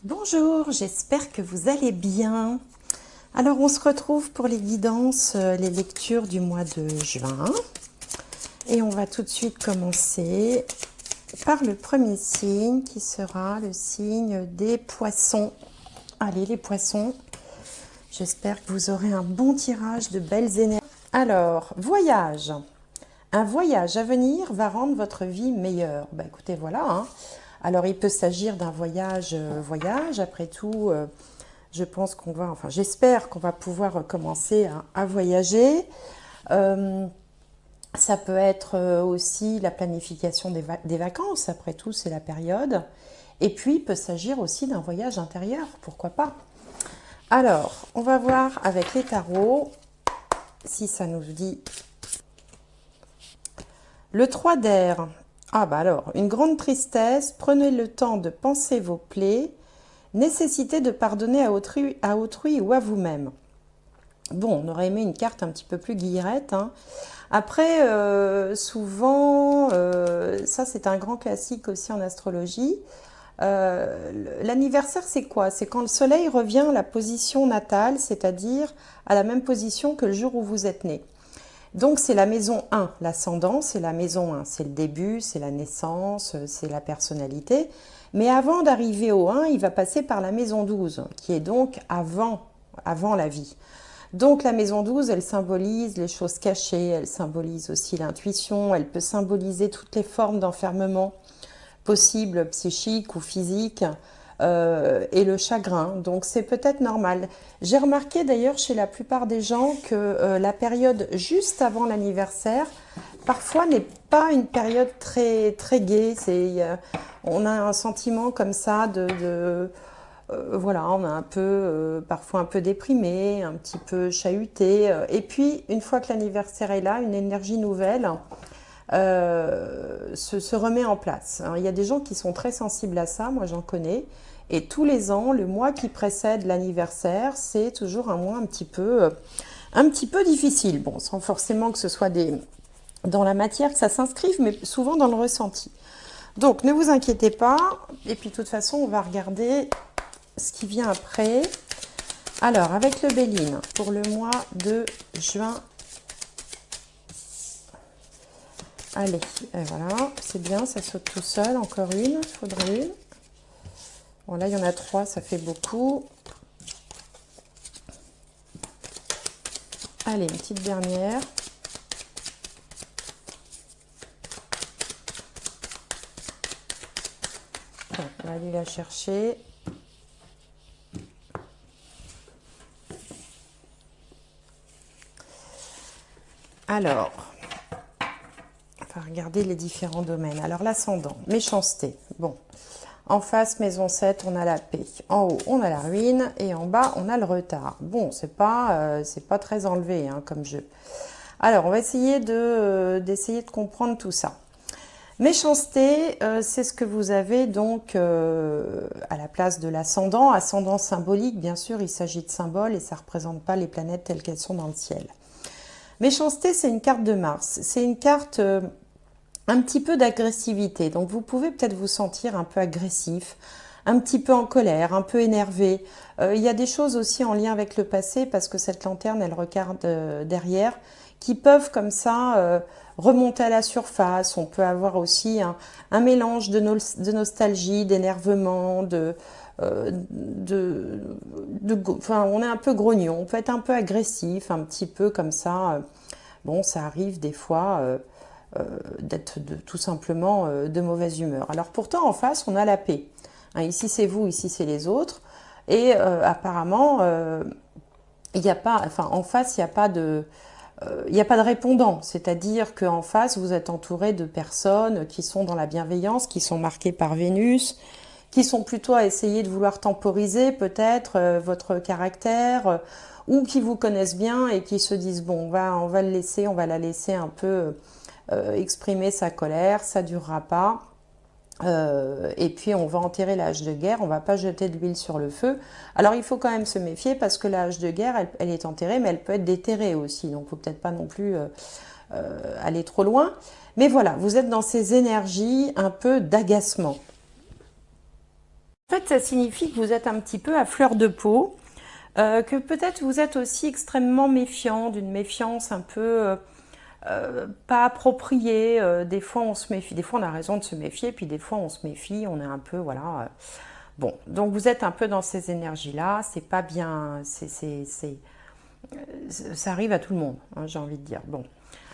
Bonjour, j'espère que vous allez bien. Alors on se retrouve pour les guidances, les lectures du mois de juin. Et on va tout de suite commencer par le premier signe qui sera le signe des poissons. Allez les poissons, j'espère que vous aurez un bon tirage de belles énergies. Alors, voyage. Un voyage à venir va rendre votre vie meilleure. Bah écoutez, voilà, hein. Alors, il peut s'agir d'un voyage, après tout, je pense qu'on va, enfin, j'espère qu'on va pouvoir commencer à voyager. Ça peut être aussi la planification des vacances, après tout, c'est la période. Et puis, il peut s'agir aussi d'un voyage intérieur, pourquoi pas. Alors, on va voir avec les tarots si ça nous dit. Le 3 d'air. Ah bah alors, une grande tristesse, prenez le temps de penser vos plaies, nécessité de pardonner à autrui ou à vous-même. Bon, on aurait aimé une carte un petit peu plus guillerette, hein. Après, souvent, ça c'est un grand classique aussi en astrologie. L'anniversaire, c'est quoi? C'est quand le soleil revient à la position natale, c'est-à-dire à la même position que le jour où vous êtes né. Donc c'est la maison 1, l'ascendant, c'est la maison 1, c'est le début, c'est la naissance, c'est la personnalité. Mais avant d'arriver au 1, il va passer par la maison 12, qui est donc avant la vie. Donc la maison 12, elle symbolise les choses cachées, elle symbolise aussi l'intuition, elle peut symboliser toutes les formes d'enfermement possibles, psychiques ou physiques, et le chagrin. Donc c'est peut-être normal. J'ai remarqué d'ailleurs chez la plupart des gens que la période juste avant l'anniversaire, parfois n'est pas une période très, très gaie. On a un sentiment comme ça voilà, on est un peu, parfois un peu déprimé, un petit peu chahuté. Et puis, une fois que l'anniversaire est là, une énergie nouvelle se remet en place. Alors, il y a des gens qui sont très sensibles à ça, moi j'en connais. Et tous les ans, le mois qui précède l'anniversaire, c'est toujours un mois un petit peu difficile. Bon, sans forcément que ce soit dans la matière que ça s'inscrive, mais souvent dans le ressenti. Donc, ne vous inquiétez pas. Et puis, de toute façon, on va regarder ce qui vient après. Alors, avec le Béline, pour le mois de juin. Allez, et voilà, c'est bien, ça saute tout seul. Encore une, il faudrait une. Bon, là, il y en a 3, ça fait beaucoup. Allez, une petite dernière. Bon, on va aller la chercher. Alors, on va regarder les différents domaines. Alors, l'ascendant, méchanceté. Bon, en face, maison 7, on a la paix. En haut, on a la ruine. Et en bas, on a le retard. Bon, c'est pas très enlevé hein, comme jeu. Alors, on va essayer d'essayer de comprendre tout ça. Méchanceté, c'est ce que vous avez donc à la place de l'ascendant. Ascendant symbolique, bien sûr, il s'agit de symboles et ça ne représente pas les planètes telles qu'elles sont dans le ciel. Méchanceté, c'est une carte de Mars. C'est une carte un petit peu d'agressivité. Donc vous pouvez peut-être vous sentir un peu agressif, un petit peu en colère, un peu énervé. Il y a des choses aussi en lien avec le passé parce que cette lanterne, elle regarde derrière, qui peuvent comme ça remonter à la surface. On peut avoir aussi un mélange de nostalgie, d'énervement, enfin, on est un peu grognon, on peut être un peu agressif, un petit peu comme ça. Bon, ça arrive des fois d'être tout simplement de mauvaise humeur. Alors pourtant, en face, on a la paix. Hein, ici, c'est vous, ici, c'est les autres. Et apparemment, il n'y a pas, enfin, en face, il n'y a pas de... il n'y a pas de répondant, c'est-à-dire qu'en face, vous êtes entouré de personnes qui sont dans la bienveillance, qui sont marquées par Vénus, qui sont plutôt à essayer de vouloir temporiser peut-être votre caractère, ou qui vous connaissent bien et qui se disent, bon, on va le laisser, on va la laisser un peu exprimer sa colère, ça durera pas. Et puis on va enterrer la hache de guerre, on va pas jeter de l'huile sur le feu. Alors il faut quand même se méfier parce que la hache de guerre, elle est enterrée, mais elle peut être déterrée aussi. Donc il faut peut-être pas non plus aller trop loin. Mais voilà, vous êtes dans ces énergies un peu d'agacement. En fait, ça signifie que vous êtes un petit peu à fleur de peau, que peut-être vous êtes aussi extrêmement méfiant, d'une méfiance un peu pas appropriée. Des fois, on se méfie, des fois, on a raison de se méfier, puis des fois, on se méfie, on est un peu, voilà. Bon, donc vous êtes un peu dans ces énergies-là, c'est pas bien, ça arrive à tout le monde, hein, j'ai envie de dire. Bon,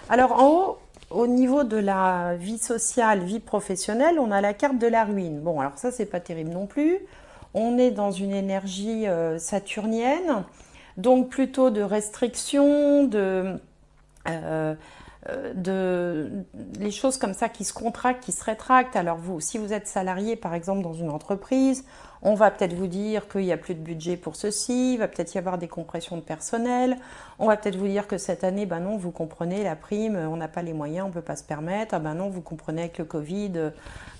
alors en haut, au niveau de la vie sociale, vie professionnelle, on a la carte de la ruine. Bon, alors ça, c'est pas terrible non plus. On est dans une énergie saturnienne, donc plutôt de restriction, euh, les choses comme ça qui se contractent, qui se rétractent. Alors vous, si vous êtes salarié par exemple dans une entreprise, on va peut-être vous dire qu'il n'y a plus de budget pour ceci, il va peut-être y avoir des compressions de personnel, on va peut-être vous dire que cette année, ben non, vous comprenez, la prime, on n'a pas les moyens, on ne peut pas se permettre, ah ben non, vous comprenez avec le Covid,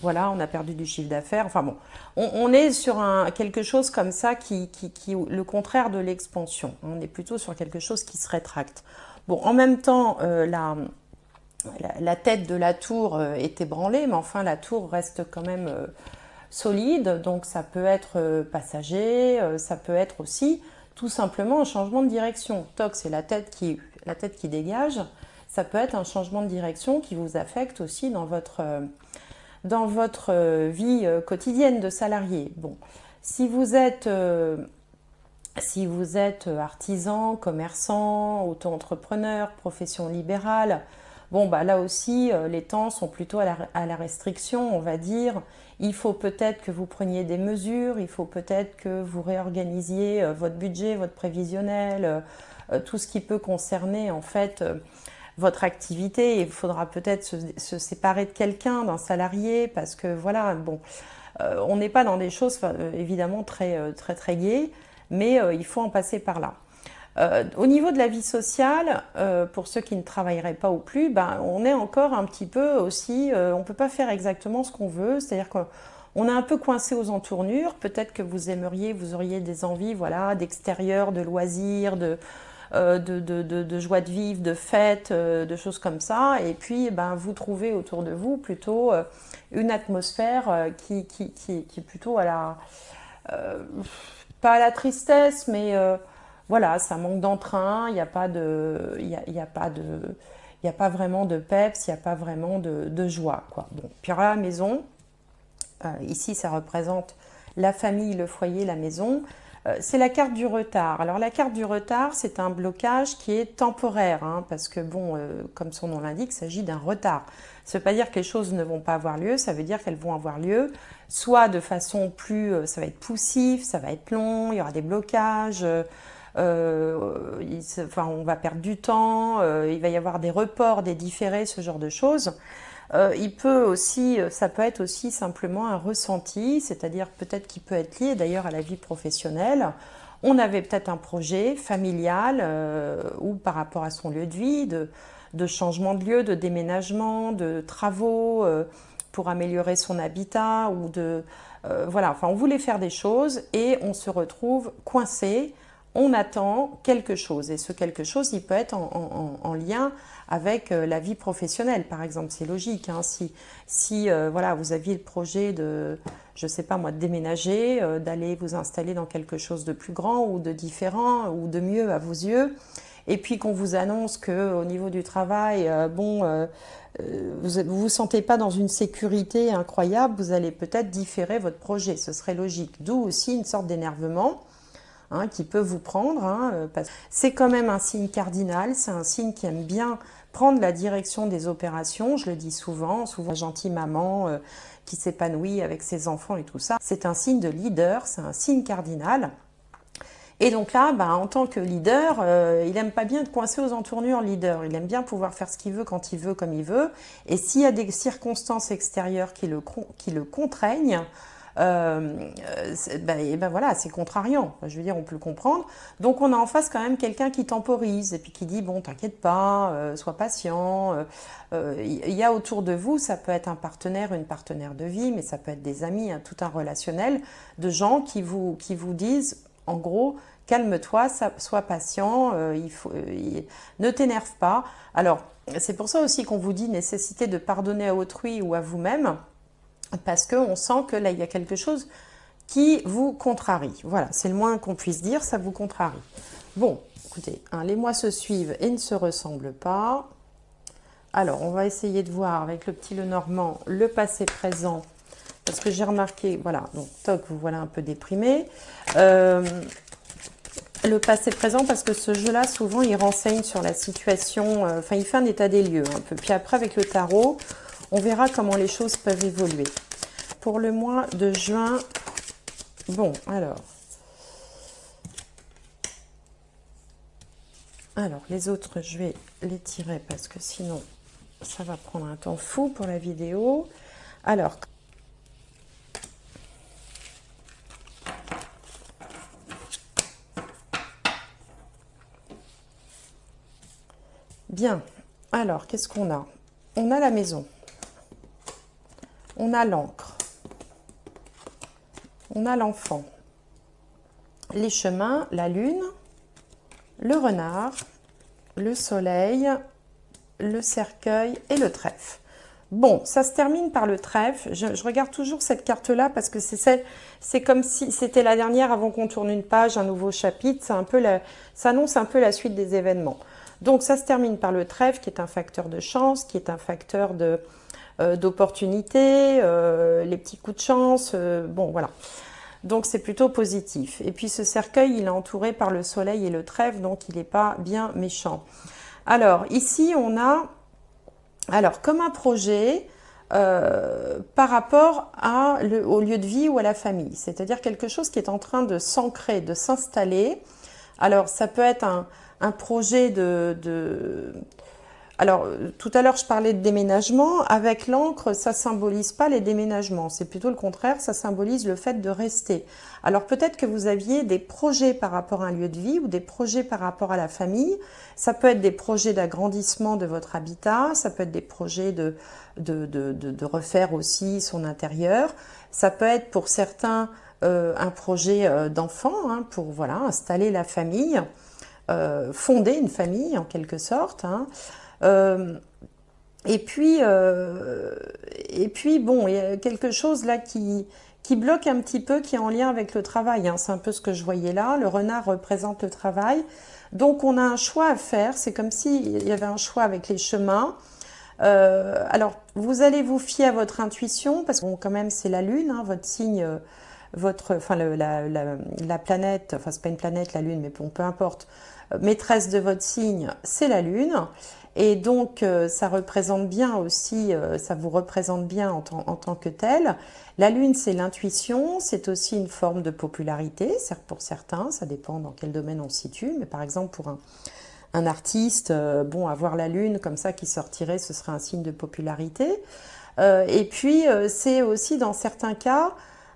voilà, on a perdu du chiffre d'affaires, enfin bon, on est sur quelque chose comme ça qui le contraire de l'expansion, on est plutôt sur quelque chose qui se rétracte. Bon, en même temps, la tête de la tour est ébranlée, mais enfin la tour reste quand même solide, donc ça peut être passager, ça peut être aussi tout simplement un changement de direction. Toc, c'est la tête qui dégage, ça peut être un changement de direction qui vous affecte aussi dans votre vie quotidienne de salarié. Bon, si vous êtes artisan, commerçant, auto-entrepreneur, profession libérale, bon, bah là aussi, les temps sont plutôt à la restriction, on va dire. Il faut peut-être que vous preniez des mesures, il faut peut-être que vous réorganisiez votre budget, votre prévisionnel, tout ce qui peut concerner en fait votre activité. Il faudra peut-être se séparer de quelqu'un, d'un salarié, parce que voilà, bon, on n'est pas dans des choses évidemment très gaies, mais il faut en passer par là. Au niveau de la vie sociale, pour ceux qui ne travailleraient pas ou plus, ben, on est encore un petit peu aussi, on ne peut pas faire exactement ce qu'on veut, c'est-à-dire qu'on est un peu coincé aux entournures, peut-être que vous auriez des envies voilà, d'extérieur, de loisirs, de joie de vivre, de fêtes, de choses comme ça, et puis ben, vous trouvez autour de vous plutôt une atmosphère qui est plutôt à la... pas à la tristesse, mais voilà, ça manque d'entrain, il n'y a pas de, il y a pas de, il y a pas vraiment de peps, il n'y a pas vraiment de joie, quoi. Bon, puis alors la maison, ici ça représente la famille, le foyer, la maison. C'est la carte du retard. Alors la carte du retard, c'est un blocage qui est temporaire, hein, parce que bon, comme son nom l'indique, il s'agit d'un retard. Ça ne veut pas dire que les choses ne vont pas avoir lieu, ça veut dire qu'elles vont avoir lieu, soit de façon plus, ça va être poussif, ça va être long, il y aura des blocages, enfin, on va perdre du temps, il va y avoir des reports, des différés, ce genre de choses. Ça peut être aussi simplement un ressenti, c'est-à-dire peut-être qu'il peut être lié d'ailleurs à la vie professionnelle. On avait peut-être un projet familial ou par rapport à son lieu de vie, de changement de lieu, de déménagement, de travaux pour améliorer son habitat ou voilà, enfin on voulait faire des choses et on se retrouve coincé. On attend quelque chose et ce quelque chose, il peut être en lien avec la vie professionnelle, par exemple. C'est logique, hein. Si voilà, vous aviez le projet de, je sais pas moi, de déménager, d'aller vous installer dans quelque chose de plus grand ou de différent ou de mieux à vos yeux, et puis qu'on vous annonce qu'au niveau du travail, vous sentez pas dans une sécurité incroyable, vous allez peut-être différer votre projet. Ce serait logique. D'où aussi une sorte d'énervement. Hein, qui peut vous prendre. Hein, c'est quand même un signe cardinal, c'est un signe qui aime bien prendre la direction des opérations, je le dis souvent gentille maman qui s'épanouit avec ses enfants et tout ça. C'est un signe de leader, c'est un signe cardinal. Et donc là, bah, en tant que leader, il n'aime pas bien être coincé aux entournures, leader. Il aime bien pouvoir faire ce qu'il veut, quand il veut, comme il veut. Et s'il y a des circonstances extérieures qui le contraignent, et ben voilà, c'est contrariant. Je veux dire, on peut le comprendre. Donc on a en face quand même quelqu'un qui temporise et puis qui dit bon, t'inquiète pas, sois patient. Il y a autour de vous, ça peut être un partenaire, une partenaire de vie, mais ça peut être des amis, hein, tout un relationnel de gens qui vous disent en gros, calme-toi, sois patient, ne t'énerve pas. Alors c'est pour ça aussi qu'on vous dit nécessité de pardonner à autrui ou à vous-même. Parce qu'on sent que là, il y a quelque chose qui vous contrarie. Voilà, c'est le moins qu'on puisse dire, ça vous contrarie. Bon, écoutez, hein, les mois se suivent et ne se ressemblent pas. Alors, on va essayer de voir avec le petit Lenormand le passé présent, parce que j'ai remarqué, voilà, donc toc, vous voilà un peu déprimé. Le passé présent, parce que ce jeu-là, souvent, il renseigne sur la situation, enfin, il fait un état des lieux un peu. Puis après, avec le tarot, on verra comment les choses peuvent évoluer. Pour le mois de juin, bon, alors, les autres, je vais les tirer parce que sinon, ça va prendre un temps fou pour la vidéo. Alors, bien. Alors, qu'est-ce qu'on a? On a la maison. On a l'encre. On a l'enfant. Les chemins, la lune, le renard, le soleil, le cercueil et le trèfle. Bon, ça se termine par le trèfle. Je regarde toujours cette carte-là parce que c'est comme si c'était la dernière avant qu'on tourne une page, un nouveau chapitre. Ça annonce un peu la suite des événements. Donc, ça se termine par le trèfle, qui est un facteur de chance, qui est un facteur d'opportunité, les petits coups de chance. Bon, voilà. Donc, c'est plutôt positif. Et puis, ce cercueil, il est entouré par le soleil et le trèfle, donc il n'est pas bien méchant. Alors, ici, on a, alors, comme un projet par rapport au lieu de vie ou à la famille. C'est-à-dire quelque chose qui est en train de s'ancrer, de s'installer. Alors, ça peut être un projet Alors, tout à l'heure, je parlais de déménagement. Avec l'encre, ça symbolise pas les déménagements. C'est plutôt le contraire, ça symbolise le fait de rester. Alors, peut-être que vous aviez des projets par rapport à un lieu de vie ou des projets par rapport à la famille. Ça peut être des projets d'agrandissement de votre habitat. Ça peut être des projets de refaire aussi son intérieur. Ça peut être pour certains un projet d'enfant, hein, pour voilà, installer la famille, fonder une famille en quelque sorte, hein. Et puis, bon, il y a quelque chose là qui bloque un petit peu, qui est en lien avec le travail, hein. C'est un peu ce que je voyais là. Le renard représente le travail. Donc, on a un choix à faire. C'est comme s'il y avait un choix avec les chemins. Alors, vous allez vous fier à votre intuition, parce que bon, quand même, c'est la Lune, hein, votre signe, enfin, la planète, enfin, c'est pas une planète, la Lune, mais bon, peu importe. Maîtresse de votre signe, c'est la Lune. Et donc, ça représente bien aussi, ça vous représente bien en tant que tel. La Lune, c'est l'intuition, c'est aussi une forme de popularité, certes pour certains, ça dépend dans quel domaine on se situe, mais par exemple pour un artiste, bon, avoir la Lune comme ça qui sortirait, ce serait un signe de popularité. Et puis, c'est aussi dans certains cas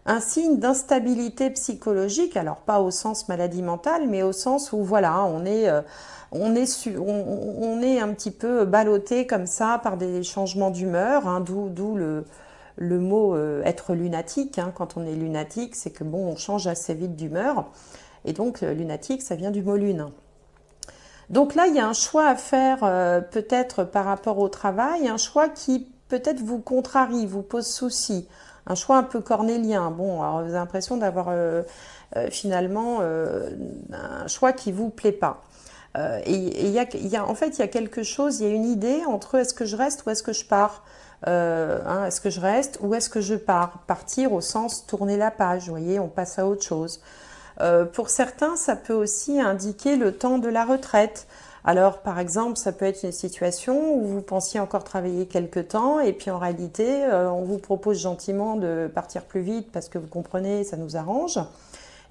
un signe d'instabilité psychologique, alors pas au sens maladie mentale, mais au sens où voilà, on est un petit peu ballotté comme ça par des changements d'humeur, hein, d'où le mot être lunatique, hein. Quand on est lunatique, c'est que bon, on change assez vite d'humeur, et donc lunatique, ça vient du mot lune. Donc là, il y a un choix à faire peut-être par rapport au travail, un choix qui peut-être vous contrarie, vous pose souci, un choix un peu cornélien. Bon, alors vous avez l'impression d'avoir finalement un choix qui vous plaît pas. En fait, il y a quelque chose, il y a une idée entre est-ce que je reste ou est-ce que je pars. Est-ce que je reste ou est-ce que je pars? Partir au sens tourner la page, vous voyez, on passe à autre chose. Pour certains, ça peut aussi indiquer le temps de la retraite. Alors, par exemple, ça peut être une situation où vous pensiez encore travailler quelque temps et puis en réalité, on vous propose gentiment de partir plus vite parce que vous comprenez, ça nous arrange.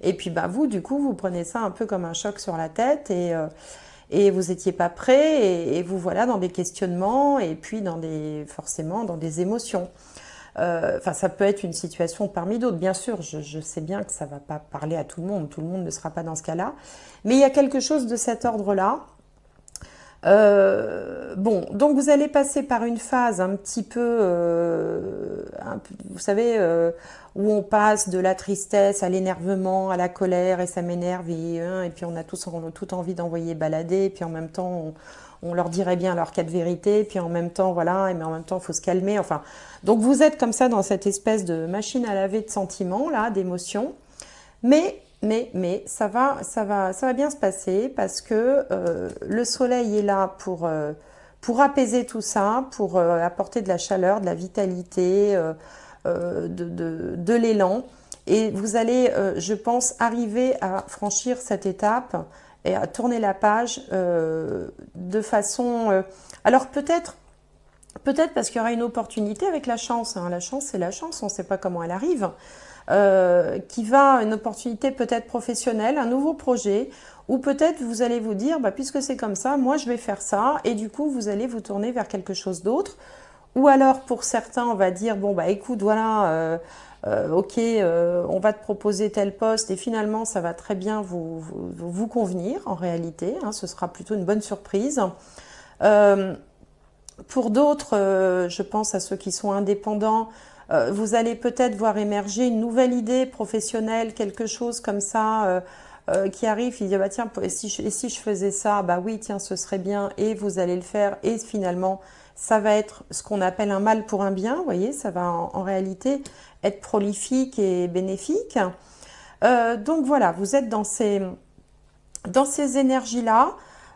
Et puis, bah, vous, du coup, vous prenez ça un peu comme un choc sur la tête et vous n'étiez pas prêt et vous voilà dans des questionnements et puis forcément dans des émotions. Enfin, ça peut être une situation parmi d'autres, bien sûr, je sais bien que ça ne va pas parler à tout le monde ne sera pas dans ce cas-là, mais il y a quelque chose de cet ordre-là. Bon, donc vous allez passer par une phase un petit peu, vous savez, où on passe de la tristesse à l'énervement, à la colère, et ça m'énerve, et puis on a tout envie d'envoyer balader, et puis en même temps, on leur dirait bien leur cas de vérité, puis en même temps, voilà, mais en même temps, il faut se calmer. Enfin, donc vous êtes comme ça dans cette espèce de machine à laver de sentiments, là, d'émotions. Mais ça va bien se passer parce que le soleil est là pour apaiser tout ça, pour apporter de la chaleur, de la vitalité, de l'élan. Et vous allez, je pense, arriver à franchir cette étape et à tourner la page de façon... alors peut-être parce qu'il y aura une opportunité avec la chance, hein. La chance, c'est la chance, on ne sait pas comment elle arrive. Qui va une opportunité peut-être professionnelle, un nouveau projet, ou peut-être vous allez vous dire, bah, puisque c'est comme ça, moi je vais faire ça, et du coup vous allez vous tourner vers quelque chose d'autre. Ou alors pour certains, on va dire, bon bah écoute, voilà, ok, on va te proposer tel poste, et finalement ça va très bien vous convenir en réalité, hein, ce sera plutôt une bonne surprise. Euh, pour d'autres, je pense à ceux qui sont indépendants, vous allez peut-être voir émerger une nouvelle idée professionnelle, quelque chose comme ça qui arrive. Il dit bah tiens, et si je faisais ça, bah oui, tiens, ce serait bien, et vous allez le faire, et finalement, ça va être ce qu'on appelle un mal pour un bien. Vous voyez, ça va en réalité être prolifique et bénéfique. Donc voilà, vous êtes dans ces énergies-là.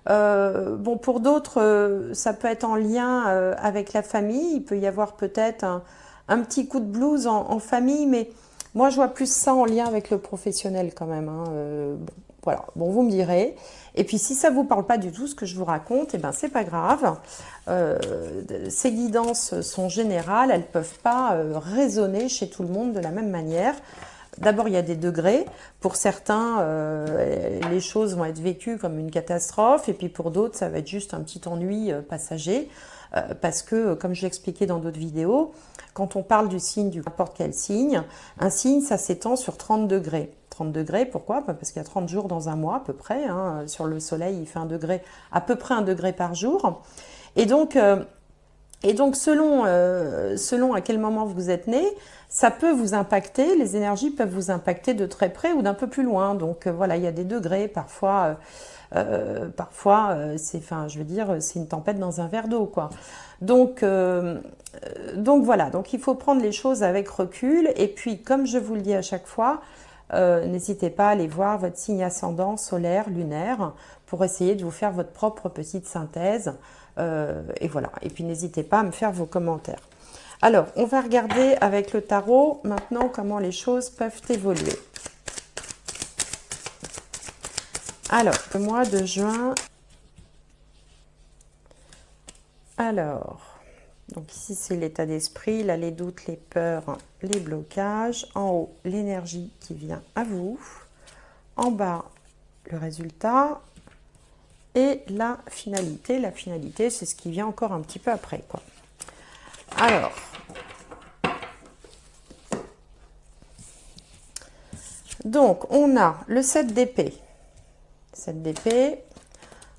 Bon, pour d'autres, ça peut être en lien avec la famille. Il peut y avoir peut-être un petit coup de blues en famille, mais moi, je vois plus ça en lien avec le professionnel quand même, hein. Bon, voilà, bon, vous me direz. Et puis, si ça ne vous parle pas du tout ce que je vous raconte, eh ben, c'est pas grave. Euh, Ces guidances sont générales, elles ne peuvent pas résonner chez tout le monde de la même manière. D'abord, il y a des degrés. Pour certains, les choses vont être vécues comme une catastrophe, et puis pour d'autres, ça va être juste un petit ennui passager. Parce que, comme je l'expliquais dans d'autres vidéos, quand on parle du signe, du n'importe quel signe, un signe, ça s'étend sur 30 degrés. 30 degrés, pourquoi? Parce qu'il y a 30 jours dans un mois à peu près, hein. Sur le soleil, il fait à peu près 1 degré par jour. Et donc, selon à quel moment vous êtes né, ça peut vous impacter, les énergies peuvent vous impacter de très près ou d'un peu plus loin. Donc voilà, il y a des degrés, parfois je veux dire, c'est une tempête dans un verre d'eau, quoi. Donc, voilà, donc il faut prendre les choses avec recul. Et puis, comme je vous le dis à chaque fois, n'hésitez pas à aller voir votre signe ascendant solaire, lunaire, pour essayer de vous faire votre propre petite synthèse. Et voilà. Et puis n'hésitez pas à me faire vos commentaires. Alors, on va regarder avec le tarot maintenant comment les choses peuvent évoluer. Alors, le mois de juin. Alors, donc ici c'est l'état d'esprit, là les doutes, les peurs, les blocages. En haut, l'énergie qui vient à vous. En bas, le résultat. Et la finalité. La finalité, c'est ce qui vient encore un petit peu après, quoi. Alors, donc on a le 7 d'épée. 7 d'épée.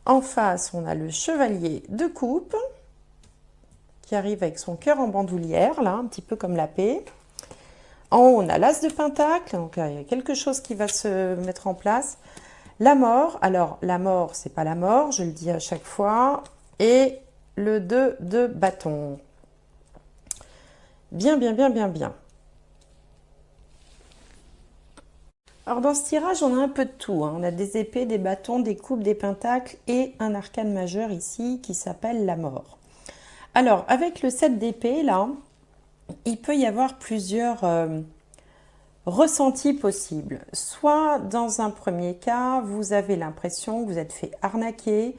En face, on a le chevalier de coupe qui arrive avec son cœur en bandoulière, là, un petit peu comme la paix. En haut, on a l'as de pentacle, donc il y a quelque chose qui va se mettre en place. La mort, alors la mort, c'est pas la mort, je le dis à chaque fois. Et le 2 de bâton. Bien, bien, bien, bien, bien. Alors dans ce tirage, on a un peu de tout, hein. On a des épées, des bâtons, des coupes, des pentacles et un arcane majeur ici qui s'appelle la mort. Alors avec le 7 d'épée, là, il peut y avoir plusieurs ressentis possibles. Soit dans un premier cas, vous avez l'impression que vous êtes fait arnaquer,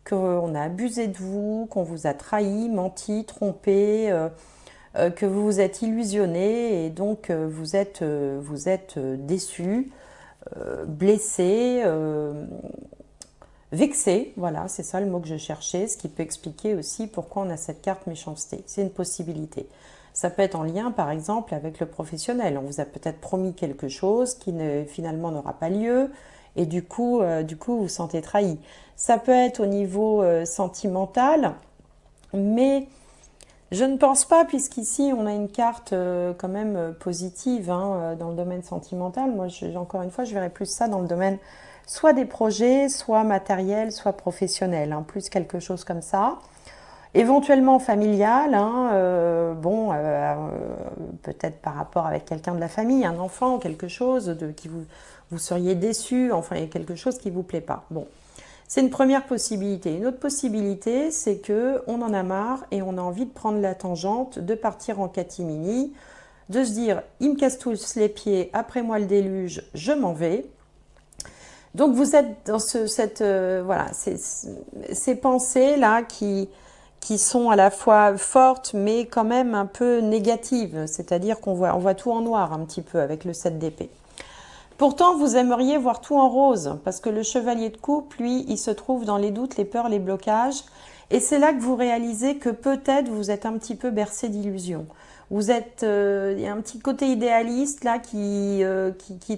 qu'on a abusé de vous, qu'on vous a trahi, menti, trompé, que vous vous êtes illusionné et donc vous êtes déçu, blessé, vexé. Voilà, c'est ça le mot que je cherchais, ce qui peut expliquer aussi pourquoi on a cette carte méchanceté. C'est une possibilité. Ça peut être en lien, par exemple, avec le professionnel. On vous a peut-être promis quelque chose qui finalement n'aura pas lieu. et du coup, vous vous sentez trahi. Ça peut être au niveau sentimental, mais je ne pense pas, puisqu'ici on a une carte quand même positive hein, dans le domaine sentimental. Moi, encore une fois, je verrais plus ça dans le domaine soit des projets, soit matériel, soit professionnel, hein, plus quelque chose comme ça. Éventuellement familial, hein, peut-être par rapport avec quelqu'un de la famille, un enfant ou quelque chose qui vous seriez déçu, enfin il y a quelque chose qui vous plaît pas. Bon, c'est une première possibilité. Une autre possibilité, c'est que on en a marre et on a envie de prendre la tangente, de partir en catimini, de se dire ils me cassent tous les pieds, après moi le déluge, je m'en vais. Donc vous êtes dans ces pensées là qui sont à la fois fortes mais quand même un peu négatives, c'est-à-dire on voit tout en noir un petit peu avec le 7 d'épée. Pourtant, vous aimeriez voir tout en rose, parce que le chevalier de coupe, lui, il se trouve dans les doutes, les peurs, les blocages, et c'est là que vous réalisez que peut-être vous êtes un petit peu bercé d'illusions. Il y a un petit côté idéaliste là qui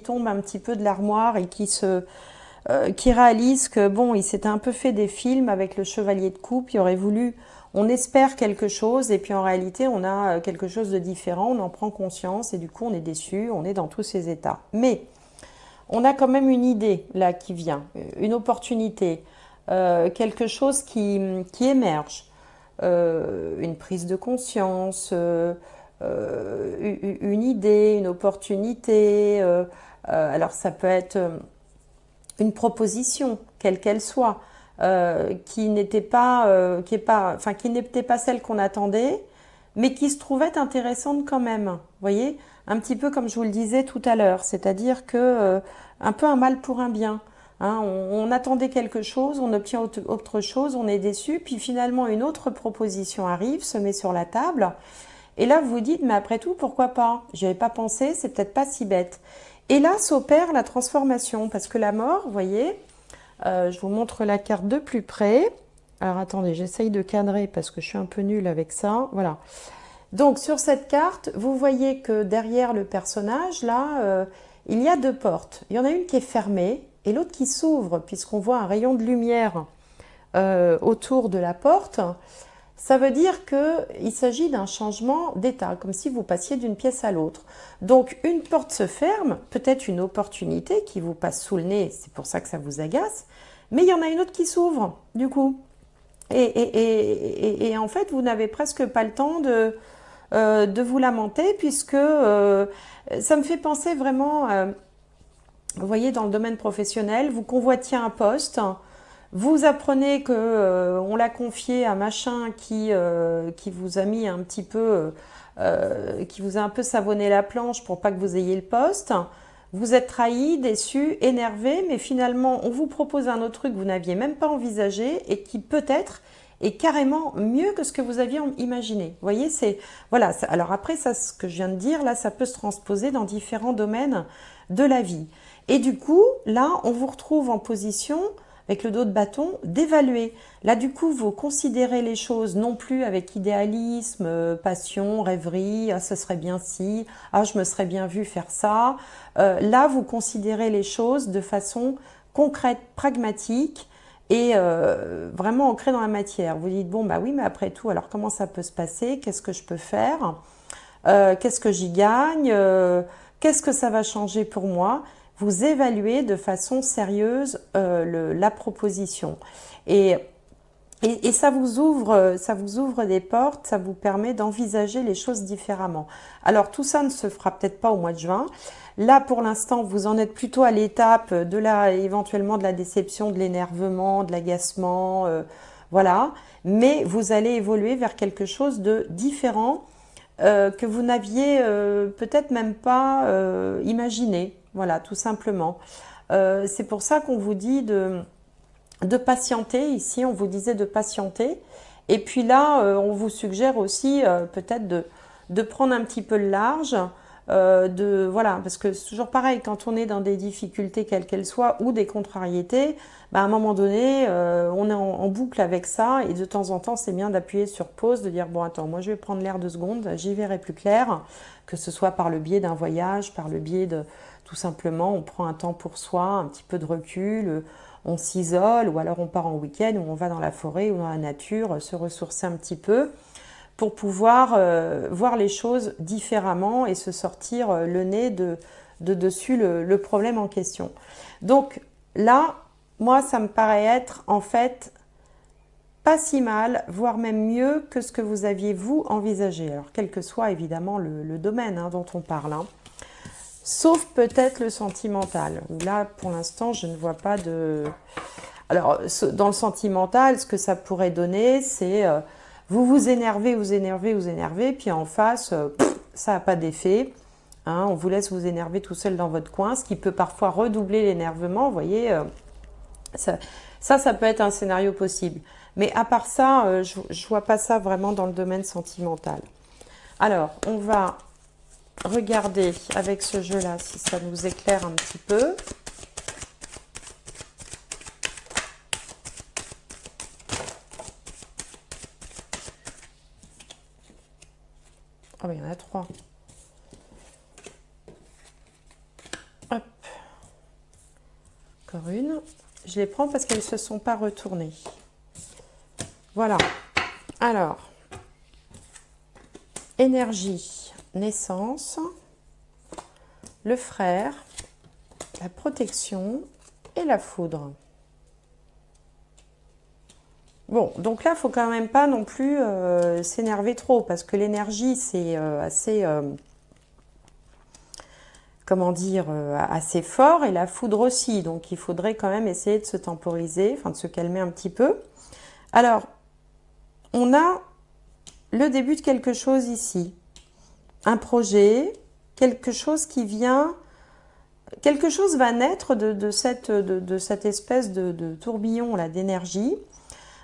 tombe un petit peu de l'armoire et qui réalise que bon, il s'était un peu fait des films avec le chevalier de coupe, il aurait voulu, on espère quelque chose et puis en réalité on a quelque chose de différent, on en prend conscience et du coup on est déçu, on est dans tous ces états. Mais on a quand même une idée là qui vient, une opportunité, quelque chose qui émerge, une prise de conscience, une idée, une opportunité. Alors ça peut être une proposition, quelle qu'elle soit, qui n'était pas, qui n'était pas celle qu'on attendait, mais qui se trouvait intéressante quand même. Vous voyez, un petit peu comme je vous le disais tout à l'heure, c'est-à-dire que un peu un mal pour un bien. Hein, on attendait quelque chose, on obtient autre chose, on est déçu, puis finalement une autre proposition arrive, se met sur la table, et là vous vous dites, mais après tout, pourquoi pas? J'y avais pas pensé, c'est peut-être pas si bête. Et là s'opère la transformation, parce que la mort, vous voyez, je vous montre la carte de plus près. Alors attendez, j'essaye de cadrer parce que je suis un peu nulle avec ça. Voilà. Donc sur cette carte, vous voyez que derrière le personnage, là, il y a deux portes. Il y en a une qui est fermée et l'autre qui s'ouvre, puisqu'on voit un rayon de lumière autour de la porte. Ça veut dire qu'il s'agit d'un changement d'état, comme si vous passiez d'une pièce à l'autre. Donc une porte se ferme, peut-être une opportunité qui vous passe sous le nez, c'est pour ça que ça vous agace, mais il y en a une autre qui s'ouvre, du coup. Et en fait, vous n'avez presque pas le temps de vous lamenter, puisque ça me fait penser vraiment, vous voyez, dans le domaine professionnel, vous convoitiez un poste, vous apprenez que on l'a confié à machin qui vous a mis un petit peu, qui vous a un peu savonné la planche pour pas que vous ayez le poste. Vous êtes trahi, déçu, énervé, mais finalement on vous propose un autre truc que vous n'aviez même pas envisagé et qui peut-être est carrément mieux que ce que vous aviez imaginé. Vous voyez, c'est voilà. Alors après, ça, ce que je viens de dire là, ça peut se transposer dans différents domaines de la vie. Et du coup, là, on vous retrouve en position avec le dos de bâton, d'évaluer. Là, du coup, vous considérez les choses non plus avec idéalisme, passion, rêverie, ah, ce serait bien si, ah, je me serais bien vu faire ça. Là, vous considérez les choses de façon concrète, pragmatique et vraiment ancrée dans la matière. Vous dites, bon, bah oui, mais après tout, alors comment ça peut se passer? Qu'est-ce que je peux faire? Qu'est-ce que j'y gagne? Qu'est-ce que ça va changer pour moi? Vous évaluez de façon sérieuse la proposition. Et ça vous ouvre des portes, ça vous permet d'envisager les choses différemment. Alors tout ça ne se fera peut-être pas au mois de juin. Là, pour l'instant, vous en êtes plutôt à l'étape éventuellement de la déception, de l'énervement, de l'agacement, voilà. Mais vous allez évoluer vers quelque chose de différent que vous n'aviez peut-être même pas imaginé. Voilà, tout simplement. C'est pour ça qu'on vous dit de patienter. Ici, on vous disait de patienter. Et puis là, on vous suggère aussi peut-être de prendre un petit peu le large. Voilà, parce que c'est toujours pareil, quand on est dans des difficultés quelles qu'elles soient ou des contrariétés, bah, à un moment donné, on est en boucle avec ça et de temps en temps, c'est bien d'appuyer sur pause, de dire bon attends, moi je vais prendre l'air 2 secondes, j'y verrai plus clair, que ce soit par le biais d'un voyage, par le biais de Tout simplement, on prend un temps pour soi, un petit peu de recul, on s'isole, ou alors on part en week-end, ou on va dans la forêt ou dans la nature, se ressourcer un petit peu pour pouvoir voir les choses différemment et se sortir le nez de dessus le problème en question. Donc là, moi, ça me paraît être en fait pas si mal, voire même mieux que ce que vous aviez vous envisagé. Alors quel que soit évidemment le domaine dont on parle. Sauf peut-être le sentimental, où là pour l'instant je ne vois pas de... Alors dans le sentimental, ce que ça pourrait donner, c'est vous vous énervez, vous énervez, vous énervez, puis en face, ça n'a pas d'effet. On vous laisse vous énerver tout seul dans votre coin, ce qui peut parfois redoubler l'énervement, vous voyez. Ça peut être un scénario possible. Mais à part ça, je ne vois pas ça vraiment dans le domaine sentimental. Alors, on va regarder avec ce jeu-là si ça nous éclaire un petit peu. Oh, mais il y en a 3. Hop. Encore une. Je les prends parce qu'elles ne se sont pas retournées. Voilà. Alors, énergie, naissance, le frère, la protection et la foudre. Bon, donc là, il ne faut quand même pas non plus s'énerver trop parce que l'énergie, c'est assez... comment dire, assez fort et la foudre aussi. Donc, il faudrait quand même essayer de se temporiser, enfin de se calmer un petit peu. Alors, on a le début de quelque chose ici. Un projet, quelque chose qui vient... Quelque chose va naître de cette espèce de tourbillon là d'énergie.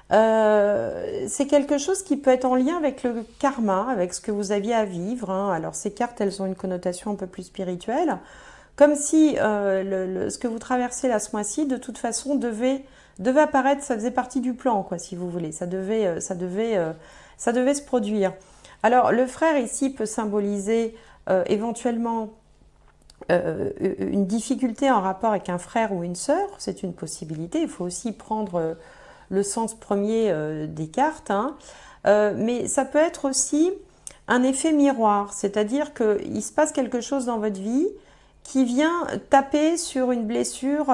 C'est quelque chose qui peut être en lien avec le karma, avec ce que vous aviez à vivre. Alors ces cartes, elles ont une connotation un peu plus spirituelle. Comme si ce que vous traversez là ce mois-ci, de toute façon, devait apparaître, ça faisait partie du plan, quoi, si vous voulez. Ça devait se produire. Alors le frère ici peut symboliser éventuellement une difficulté en rapport avec un frère ou une sœur, c'est une possibilité. Il faut aussi prendre le sens premier des cartes, mais ça peut être aussi un effet miroir, c'est-à-dire qu'il se passe quelque chose dans votre vie qui vient taper sur une blessure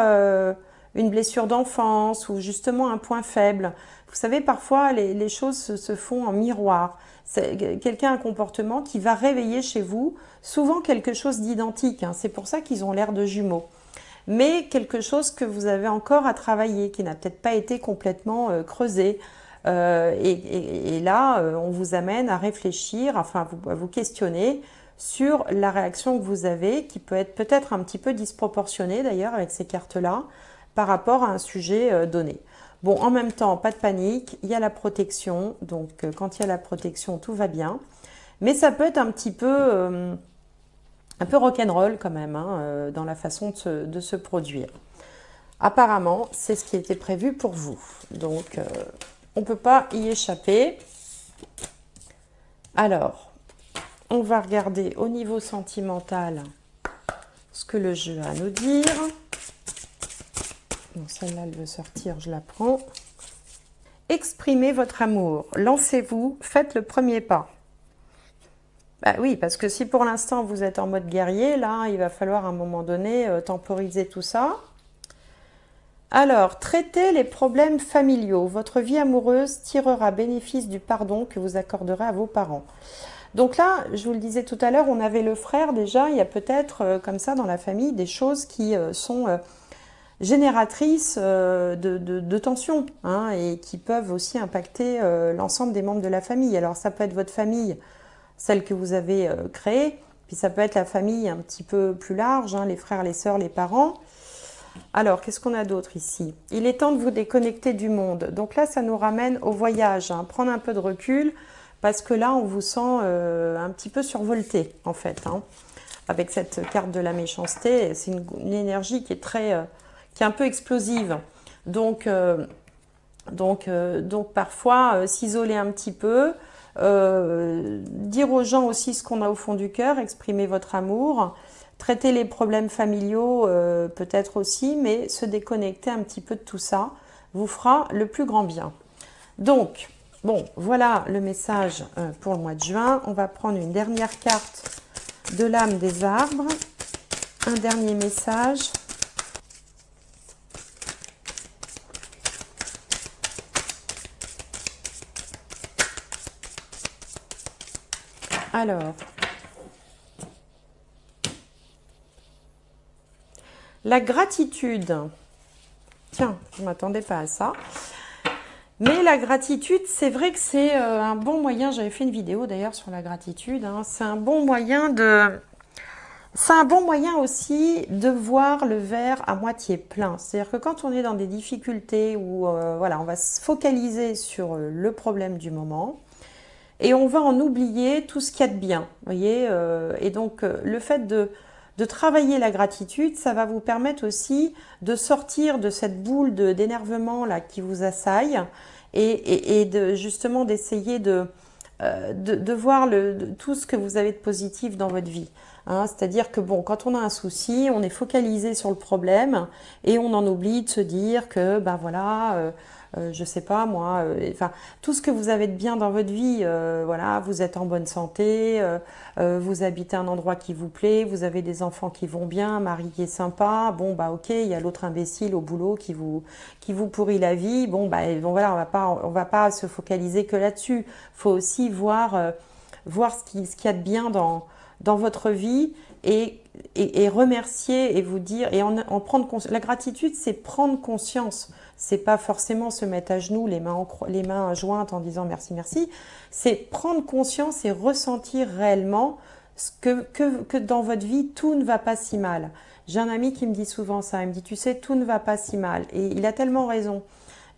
d'enfance ou justement un point faible. Vous savez, parfois les choses se font en miroir. Quelqu'un a un comportement qui va réveiller chez vous souvent quelque chose d'identique. C'est pour ça qu'ils ont l'air de jumeaux. Mais quelque chose que vous avez encore à travailler, qui n'a peut-être pas été complètement creusé. Et là, on vous amène à réfléchir, enfin à vous questionner sur la réaction que vous avez, qui peut être peut-être un petit peu disproportionnée d'ailleurs avec ces cartes-là, par rapport à un sujet donné. Bon, en même temps, pas de panique, il y a la protection, donc quand il y a la protection, tout va bien. Mais ça peut être un peu rock'n'roll quand même, dans la façon de se produire. Apparemment, c'est ce qui était prévu pour vous. Donc, on ne peut pas y échapper. Alors, on va regarder au niveau sentimental ce que le jeu a à nous dire. Bon, celle-là, elle veut sortir, je la prends. Exprimez votre amour. Lancez-vous, faites le premier pas. Bah oui, parce que si pour l'instant vous êtes en mode guerrier, là, il va falloir à un moment donné temporiser tout ça. Alors, traitez les problèmes familiaux. Votre vie amoureuse tirera bénéfice du pardon que vous accorderez à vos parents. Donc là, je vous le disais tout à l'heure, on avait le frère déjà. Il y a peut-être comme ça dans la famille des choses qui sont génératrices de tensions et qui peuvent aussi impacter l'ensemble des membres de la famille. Alors ça peut être votre famille, celle que vous avez créée, puis ça peut être la famille un petit peu plus large, les frères, les sœurs, les parents. Alors, qu'est-ce qu'on a d'autre ici? Il est temps de vous déconnecter du monde. Donc là, ça nous ramène au voyage, prendre un peu de recul, parce que là, on vous sent un petit peu survolté, en fait. Avec cette carte de la méchanceté, c'est une énergie qui est qui est un peu explosive. Donc parfois, s'isoler un petit peu, dire aux gens aussi ce qu'on a au fond du cœur, exprimer votre amour, traiter les problèmes familiaux peut-être aussi, mais se déconnecter un petit peu de tout ça vous fera le plus grand bien. Donc, bon, voilà le message pour le mois de juin. On va prendre une dernière carte de l'âme des arbres. Un dernier message. Alors, la gratitude. Tiens, je ne m'attendais pas à ça. Mais la gratitude, c'est vrai que c'est un bon moyen, j'avais fait une vidéo d'ailleurs sur la gratitude, hein, c'est un bon moyen de... C'est un bon moyen aussi de voir le verre à moitié plein. C'est-à-dire que quand on est dans des difficultés où voilà, on va se focaliser sur le problème du moment et on va en oublier tout ce qu'il y a de bien. Voyez, et donc le fait de travailler la gratitude, ça va vous permettre aussi de sortir de cette boule d'énervement là qui vous assaille et de, justement d'essayer de voir tout ce que vous avez de positif dans votre vie. Hein, c'est-à-dire que bon, quand on a un souci, on est focalisé sur le problème et on en oublie de se dire que ben voilà, je sais pas moi, enfin tout ce que vous avez de bien dans votre vie, voilà, vous êtes en bonne santé, vous habitez un endroit qui vous plaît, vous avez des enfants qui vont bien, un mari qui est sympa, bon bah ok, il y a l'autre imbécile au boulot qui vous pourrit la vie, bon bah bon, voilà, on va pas se focaliser que là-dessus, faut aussi voir voir ce qu'il y a de bien dans votre vie et remercier et vous dire et en prendre conscience. La gratitude, c'est prendre conscience. C'est pas forcément se mettre à genoux, les mains jointes en disant merci, merci. C'est prendre conscience et ressentir réellement que dans votre vie, tout ne va pas si mal. J'ai un ami qui me dit souvent ça. Il me dit, tu sais, tout ne va pas si mal. Et il a tellement raison.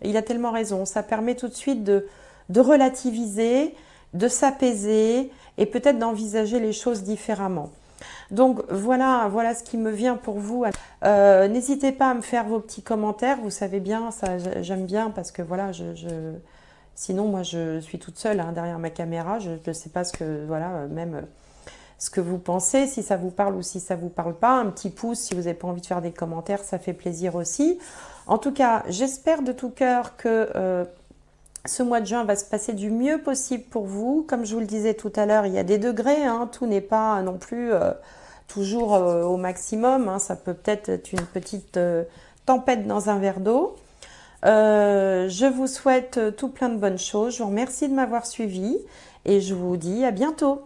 Il a tellement raison. Ça permet tout de suite de relativiser, de s'apaiser et peut-être d'envisager les choses différemment. Donc voilà ce qui me vient pour vous. N'hésitez pas à me faire vos petits commentaires, vous savez bien, ça j'aime bien parce que voilà, sinon moi je suis toute seule hein, derrière ma caméra, je ne sais pas ce que, voilà, même ce que vous pensez, si ça vous parle ou si ça vous parle pas. Un petit pouce si vous n'avez pas envie de faire des commentaires, ça fait plaisir aussi. En tout cas, j'espère de tout cœur que ce mois de juin va se passer du mieux possible pour vous. Comme je vous le disais tout à l'heure, il y a des degrés, hein, tout n'est pas non plus toujours au maximum. Hein, ça peut peut-être être une petite tempête dans un verre d'eau. Je vous souhaite tout plein de bonnes choses. Je vous remercie de m'avoir suivi et je vous dis à bientôt.